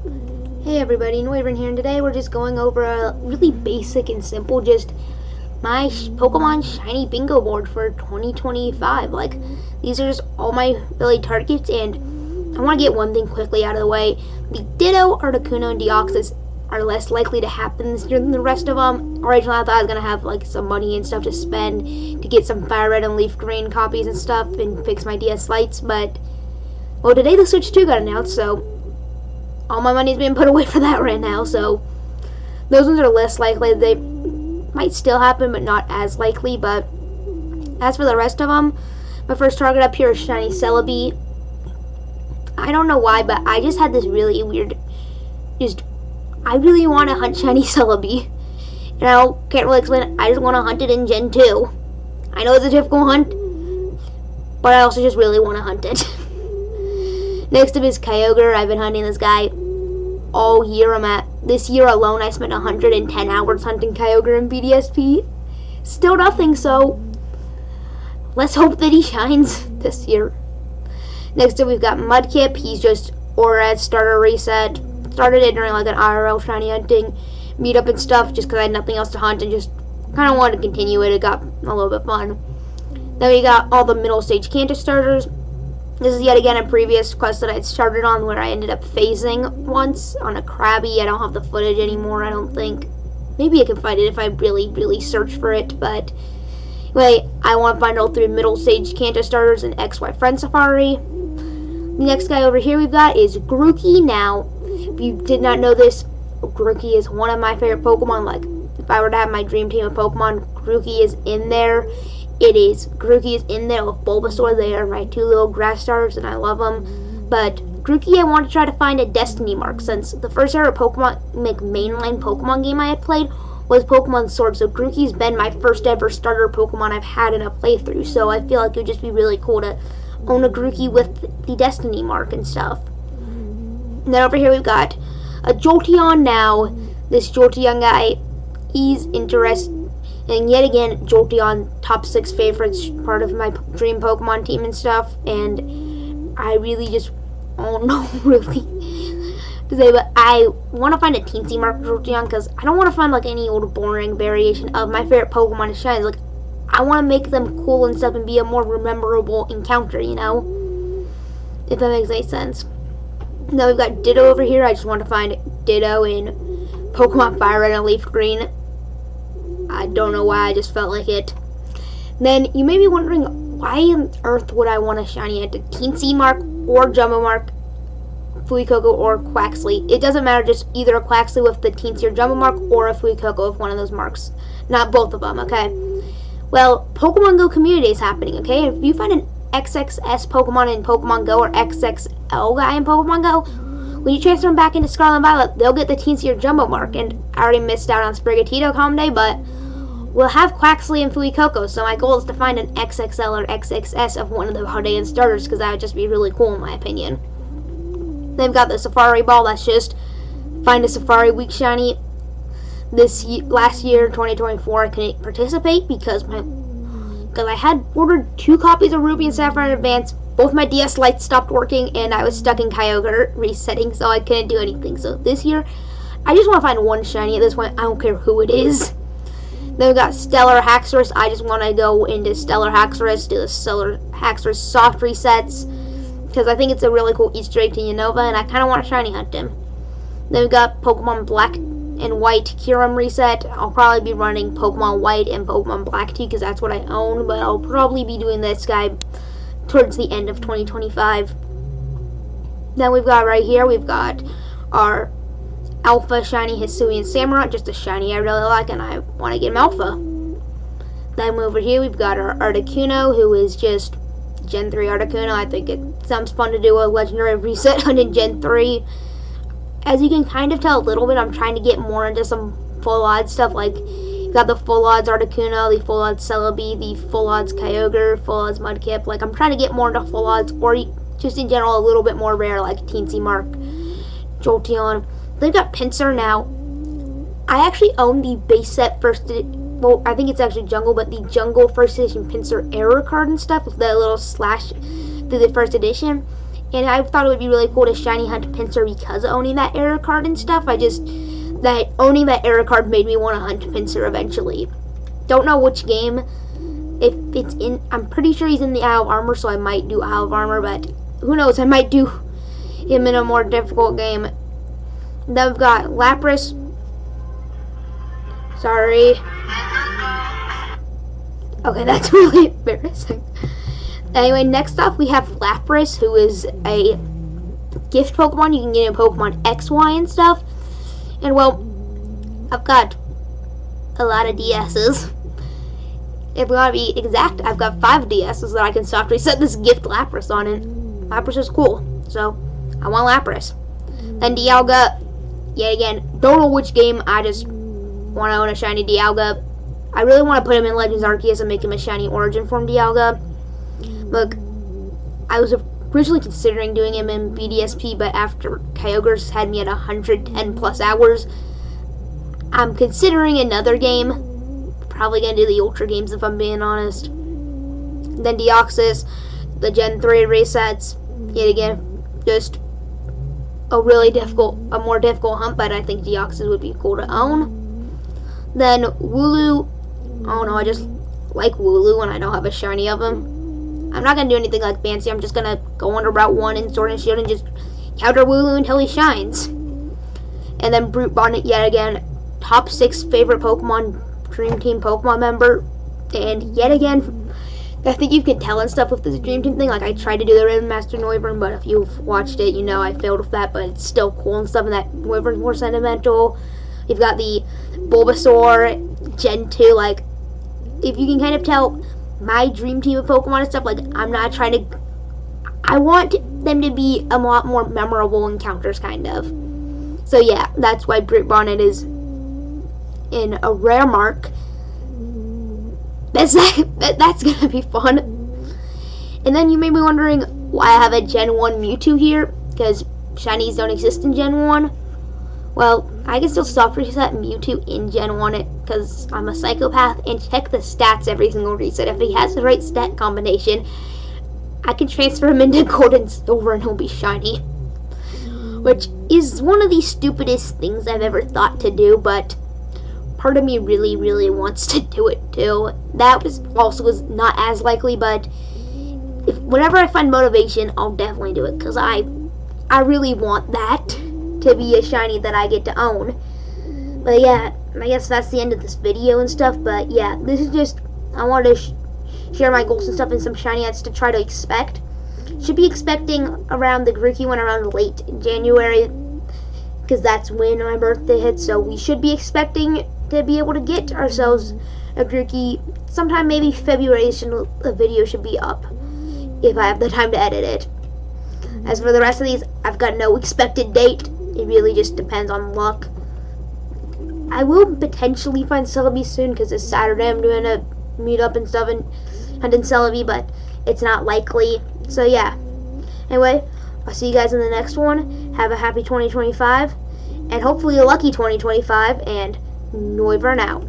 Hey everybody, Noivern here, and today we're just going over a really basic and simple, just my Pokemon Shiny Bingo board for 2025. Like, these are just all my really targets, and I want to get one thing quickly out of the way. The Ditto, Articuno, and Deoxys are less likely to happen this year than the rest of them. Originally, I thought I was going to have, like, some money and stuff to spend to get some Fire Red and Leaf Green copies and stuff and fix my DS Lights, but, well, today the Switch 2 got announced, so all my money's being put away for that right now, so those ones are less likely. They might still happen, but not as likely. But as for the rest of them, my first target up here is Shiny Celebi. I don't know why, but I just had this really weird, I really want to hunt Shiny Celebi. And I can't really explain it. I just want to hunt it in Gen 2. I know it's a difficult hunt, but I also just really want to hunt it. Next up is Kyogre. I've been hunting this guy all year. This year alone, I spent 110 hours hunting Kyogre in BDSP. Still nothing, so let's hope that he shines this year. Next up, we've got Mudkip. He's just ORAS starter reset. Started it during like an IRL shiny hunting meetup and stuff, just because I had nothing else to hunt and just kind of wanted to continue it. It got a little bit fun. Then we got all the middle stage Kanto starters. This is yet again a previous quest that I had started on where I ended up phasing once on a Krabby. I don't have the footage anymore, I don't think. Maybe I can find it if I really, really search for it, but anyway, I want to find all 3 middle stage Kanto starters in XY Friend Safari. The next guy over here we've got is Grookey. Now, if you did not know this, Grookey is one of my favorite Pokemon. Like, if I were to have my dream team of Pokemon, Grookey is in there. Grookey is in there with Bulbasaur. They are my 2 little grass starters, and I love them. But Grookey, I want to try to find a Destiny mark, since the first ever mainline Pokemon game I had played was Pokemon Sword. So Grookey's been my first ever starter Pokemon I've had in a playthrough. So I feel like it would just be really cool to own a Grookey with the Destiny mark and stuff. And then over here we've got a Jolteon. Now, this Jolteon guy, he's interesting. And yet again, Jolteon, top 6 favorites, part of my dream Pokemon team and stuff. And I really just don't know really to say, but I want to find a teensy mark Jolteon because I don't want to find like any old boring variation of my favorite Pokemon to shine. Like, I want to make them cool and stuff and be a more memorable encounter, you know? If that makes any sense. Now we've got Ditto over here. I just want to find Ditto in Pokemon Fire Red and Leaf Green. I don't know why, I just felt like it. Then you may be wondering, why on earth would I want a shiny at a Teensy mark or Jumbo mark, Fuecoco or Quaxly? It doesn't matter, just either a Quaxly with the Teensy or Jumbo mark or a Fuecoco with one of those marks. Not both of them, okay? Well, Pokemon Go community is happening, okay? If you find an XXS Pokemon in Pokemon Go or XXL guy in Pokemon Go, when you transfer them back into Scarlet and Violet, they'll get the Teensy or Jumbo mark. And I already missed out on Sprigatito Common Day, but we'll have Quaxly and Fuecoco, so my goal is to find an XXL or XXS of one of the Haldane starters, because that would just be really cool in my opinion. They've got the Safari Ball, that's just find a Safari Week shiny. Last year, 2024, I couldn't participate because I had ordered 2 copies of Ruby and Sapphire in advance. Both my DS lights stopped working, and I was stuck in Kyogre resetting, so I couldn't do anything. So this year, I just want to find one shiny at this point. I don't care who it is. Then we got Stellar Haxorus. I just want to go into Stellar Haxorus, do the Stellar Haxorus soft resets, because I think it's a really cool Easter egg to Unova, and I kind of want to shiny hunt him. Then we got Pokemon Black and White Kyurem reset. I'll probably be running Pokemon White and Pokemon Black too, because that's what I own, but I'll probably be doing this guy towards the end of 2025. Then we've got right here, we've got our Alpha Shiny Hisuian Samurott, just a shiny I really like, and I want to get him Alpha. Then over here, we've got our Articuno, who is just Gen 3 Articuno. I think it sounds fun to do a Legendary Reset hunt in Gen 3. As you can kind of tell a little bit, I'm trying to get more into some full odds stuff, like you've got the full odds Articuno, the full odds Celebi, the full odds Kyogre, full odds Mudkip. Like, I'm trying to get more into full odds, or just in general a little bit more rare, like Teensy Mark, Jolteon. They've got Pinsir now. I actually own the base set well, I think it's actually Jungle, but the Jungle first edition Pinsir error card and stuff with that little slash through the first edition. And I thought it would be really cool to shiny hunt Pinsir because of owning that error card and stuff. That owning that error card made me want to hunt Pinsir eventually. Don't know which game. If it's in, I'm pretty sure he's in the Isle of Armor, so I might do Isle of Armor, but who knows, I might do him in a more difficult game. Then we've got Lapras. Sorry. Okay, that's really embarrassing. Anyway, next up we have Lapras, who is a gift Pokemon. You can get in Pokemon XY and stuff. And well, I've got a lot of DSs. If we want to be exact, I've got 5 DSs that I can soft reset this gift Lapras on, and Lapras is cool. So, I want Lapras. Then Dialga, yet again, don't know which game, I just want to own a shiny Dialga. I really want to put him in Legends Arceus and make him a shiny Origin Form Dialga. Look, I was originally considering doing him in BDSP, but after Kyogre's had me at 110 plus hours, I'm considering another game. Probably going to do the Ultra games if I'm being honest. Then Deoxys, the Gen 3 resets, yet again, just a more difficult hunt, but I think Deoxys would be cool to own. Then Wooloo, I don't know, I just like Wooloo and I don't have a shiny of him. I'm not going to do anything like fancy, I'm just going to go under Route 1 in Sword and Shield and just counter Wooloo until he shines. And then Brute Bonnet, yet again, top 6 favorite Pokemon, Dream Team Pokemon member. And yet again, I think you can tell and stuff with this Dream Team thing. Like, I tried to do the Rhythm Master Noivern, but if you've watched it, you know I failed with that, but it's still cool and stuff, and that Noivern's more sentimental. You've got the Bulbasaur, Gen 2, like, if you can kind of tell, my Dream Team of Pokemon and stuff, like, I'm not trying to, I want them to be a lot more memorable encounters, kind of. So yeah, that's why Brute Bonnet is in a rare mark. That's gonna be fun. And then you may be wondering why I have a Gen 1 Mewtwo here, because shinies don't exist in Gen 1. Well, I can still soft reset Mewtwo in Gen 1 because I'm a psychopath and check the stats every single reset. If he has the right stat combination, I can transfer him into Gold and Silver and he'll be shiny. Which is one of the stupidest things I've ever thought to do, but part of me really, really wants to do it too. That was not as likely, but whenever I find motivation, I'll definitely do it, because I really want that to be a shiny that I get to own. But yeah, I guess that's the end of this video and stuff, but yeah, this is just, I wanted to share my goals and stuff and some shiny ads to try to expect. Should be expecting around the Grookey one around late January, because that's when my birthday hits, so we should be expecting to be able to get ourselves a Grookey sometime, maybe February. The video should be up if I have the time to edit it. As for the rest of these, I've got no expected date. It really just depends on luck. I will potentially find Celebi soon, because this Saturday I'm doing a meetup and stuff and hunting Celebi, but it's not likely. So yeah. Anyway, I'll see you guys in the next one. Have a happy 2025, and hopefully a lucky 2025, and Noivern out.